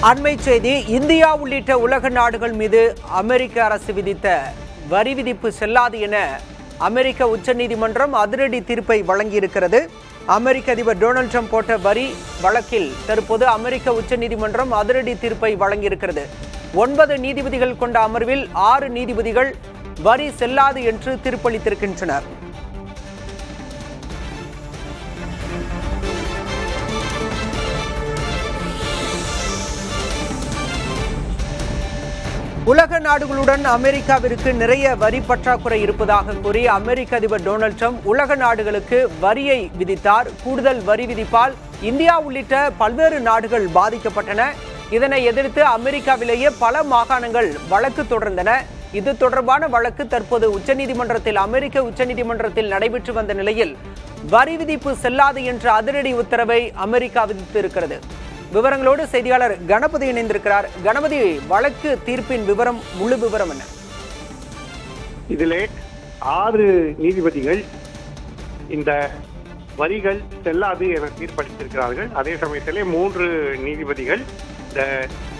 அண்மை செய்தி. இந்தியா உள்ளிட்ட உலக நாடுகள் மீது அமெரிக்க அரசு விதித்த வரி விதிப்பு செல்லாது என அமெரிக்க உச்சநீதிமன்றம் அதிரடி தீர்ப்பை வழங்கியிருக்கிறது. அமெரிக்க அதிபர் டொனால்ட் ட்ரம்ப் போட்ட வரி வழக்கில் தற்போது அமெரிக்க உச்சநீதிமன்றம் அதிரடி தீர்ப்பை வழங்கியிருக்கிறது. 9 நீதிபதிகள் கொண்ட அமர்வில் 6 நீதிபதிகள் வரி செல்லாது என்று தீர்ப்பளித்திருக்கின்றனர். உலக நாடுகளுடன் அமெரிக்காவிற்கு நிறைய வரி பற்றாக்குறை இருப்பதாக கூறி அமெரிக்க அதிபர் டொனால்ட் ட்ரம்ப் உலக நாடுகளுக்கு வரியை விதித்தார். கூடுதல் வரி விதிப்பால் இந்தியா உள்ளிட்ட பல்வேறு நாடுகள் பாதிக்கப்பட்டன. இதனை எதிர்த்து அமெரிக்காவிலேயே பல மாகாணங்கள் வழக்கு தொடர்ந்தன. இது தொடர்பான வழக்கு தற்போது அமெரிக்க உச்சநீதிமன்றத்தில் நடைபெற்று வந்த நிலையில் வரி விதிப்பு செல்லாது என்ற அதிரடி உத்தரவை அமெரிக்கா விதித்திருக்கிறது. விவரங்களோடு செய்தியாளர் கணபதி இணைந்திருக்கிறார். கணபதி, வழக்கு தீர்ப்பின் விவரம், முழு விவரம் என்ன? இதிலே 6 நீதிபதிகள் இந்த வரிகள் செல்லாது என தீர்ப்பளித்திருக்கிறார்கள். அதே சமயத்திலே 3 நீதிபதிகள் இந்த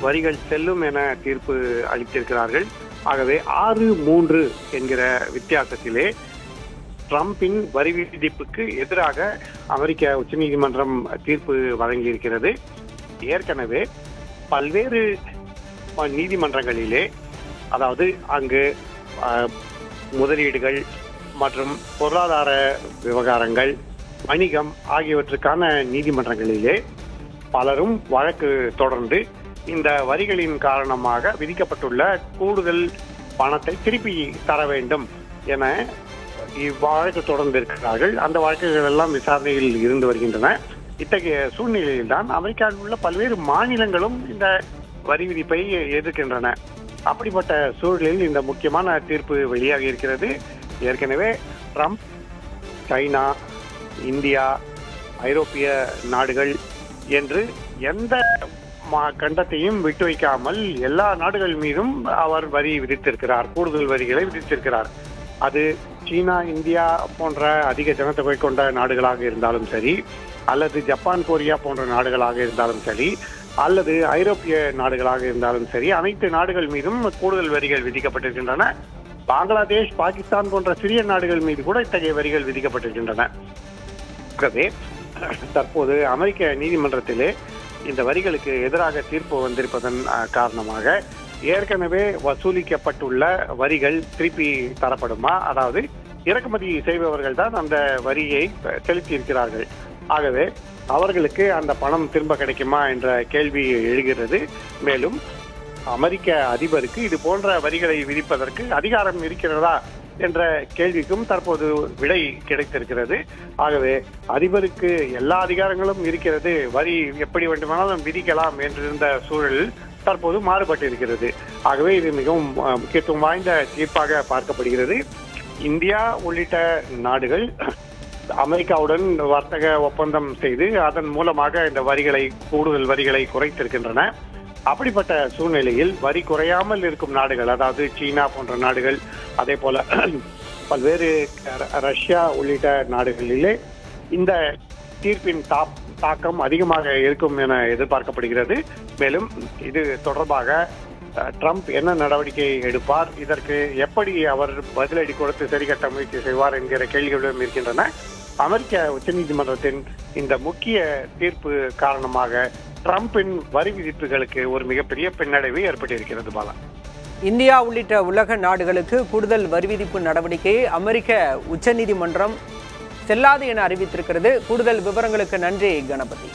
வரிகள் செல்லும் என தீர்ப்பு அளித்திருக்கிறார்கள். ஆகவே 6-3 என்கிற வித்தியாசத்திலே ட்ரம்பின் வரி விதிப்புக்கு எதிராக அமெரிக்க உச்சநீதிமன்றம் தீர்ப்பு வழங்கியிருக்கிறது. ஏற்கனவே பல்வேறு நீதிமன்றங்களிலே, அதாவது அங்கு முதலீடுகள் மற்றும் பொருளாதார விவகாரங்கள், வணிகம் ஆகியவற்றுக்கான நீதிமன்றங்களிலே பலரும் வழக்கு தொடர்ந்து இந்த வரிகளின் காரணமாக விதிக்கப்பட்டுள்ள கூடுதல் பணத்தை திருப்பி தர வேண்டும் என இவ்வழக்கு தொடர்ந்து இருக்கிறார்கள். அந்த வழக்குகள் எல்லாம் விசாரணையில் இருந்து வருகின்றன. இத்தகைய சூழ்நிலையில் தான் அமெரிக்காவில் உள்ள பல்வேறு மாநிலங்களும் இந்த வரி விதிப்பை எதிர்க்கின்றன. அப்படிப்பட்ட சூழலில் இந்த முக்கியமான தீர்ப்பு வெளியாகி இருக்கிறது. ஏற்கனவே ட்ரம்ப் சைனா, இந்தியா, ஐரோப்பிய நாடுகள் என்று எந்த கண்டத்தையும் விட்டு வைக்காமல் எல்லா நாடுகள் மீதும் அவர் வரி விதித்திருக்கிறார், கூடுதல் வரிகளை விதித்திருக்கிறார். அது சீனா, இந்தியா போன்ற அதிக ஜனத்தொகை கொண்ட நாடுகளாக இருந்தாலும் சரி, அல்லது ஜப்பான், கொரியா போன்ற நாடுகளாக இருந்தாலும் சரி, அல்லது ஐரோப்பிய நாடுகளாக இருந்தாலும் சரி, அனைத்து நாடுகள் மீதும் கூடுதல் வரிகள் விதிக்கப்பட்டிருக்கின்றன. பங்களாதேஷ், பாகிஸ்தான் போன்ற சிறிய நாடுகள் மீது கூட இத்தகைய வரிகள் விதிக்கப்பட்டிருக்கின்றன. தற்போது அமெரிக்க நீதிமன்றத்திலே இந்த வரிகளுக்கு எதிராக தீர்ப்பு வந்திருப்பதன் காரணமாக ஏற்கனவே வசூலிக்கப்பட்டுள்ள வரிகள் திருப்பி தரப்படுமா, அதாவது இறக்குமதி செய்பவர்கள் தான் அந்த வரியை செலுத்தி இருக்கிறார்கள். ஆகவே அவர்களுக்கு அந்த பணம் திரும்ப கிடைக்குமா என்ற கேள்வி எழுகிறது. மேலும் அமெரிக்க அதிபருக்கு இது போன்ற வரிகளை விதிப்பதற்கு அதிகாரம் இருக்கிறதா என்ற கேள்விக்கும் தற்போது விடை கிடைத்திருக்கிறது. ஆகவே அதிபருக்கு எல்லா அதிகாரங்களும் இருக்கிறது, வரி எப்படி வேண்டுமானாலும் விதிக்கலாம் என்றிருந்த சூழலில் தற்போது மாறுபட்டிருக்கிறது. ஆகவே இது மிகவும் முக்கியத்துவம் வாய்ந்த தீர்ப்பாக பார்க்கப்படுகிறது. இந்தியா உள்ளிட்ட நாடுகள் அமெரிக்காவுடன் வர்த்தக ஒப்பந்தம் செய்து அதன் மூலமாக இந்த கூடுதல் வரிகளை குறைத்திருக்கின்றன. அப்படிப்பட்ட சூழ்நிலையில் வரி குறையாமல் இருக்கும் நாடுகள், அதாவது சீனா போன்ற நாடுகள், அதே போல பல்வேறு ரஷ்யா உள்ளிட்ட நாடுகளிலே இந்த தீர்ப்பின் தாக்கம் அதிகமாக இருக்கும் என எதிர்பார்க்கப்படுகிறது. மேலும் இது தொடர்பாக ட்ரம்ப் என்ன நடவடிக்கை எடுப்பார், இதற்கு எப்படி அவர் பதிலடி கொடுத்து சரிகட்ட முயற்சி செய்வார் என்கிற கேள்விகளும் இருக்கின்றன. அமெரிக்க உச்சநீதிமன்றத்தின் இந்த முக்கிய தீர்ப்பு காரணமாக ட்ரம்பின் வரி விதிப்புகளுக்கு ஒரு மிகப்பெரிய பின்னடைவு ஏற்பட்டிருக்கிறது. பாலா, இந்தியா உள்ளிட்ட உலக நாடுகளுக்கு கூடுதல் வரி விதிப்பு நடவடிக்கையை அமெரிக்க உச்சநீதிமன்றம் செல்லாது என அறிவித்திருக்கிறது. கூடுதல் விவரங்களுக்கு நன்றி கணபதி.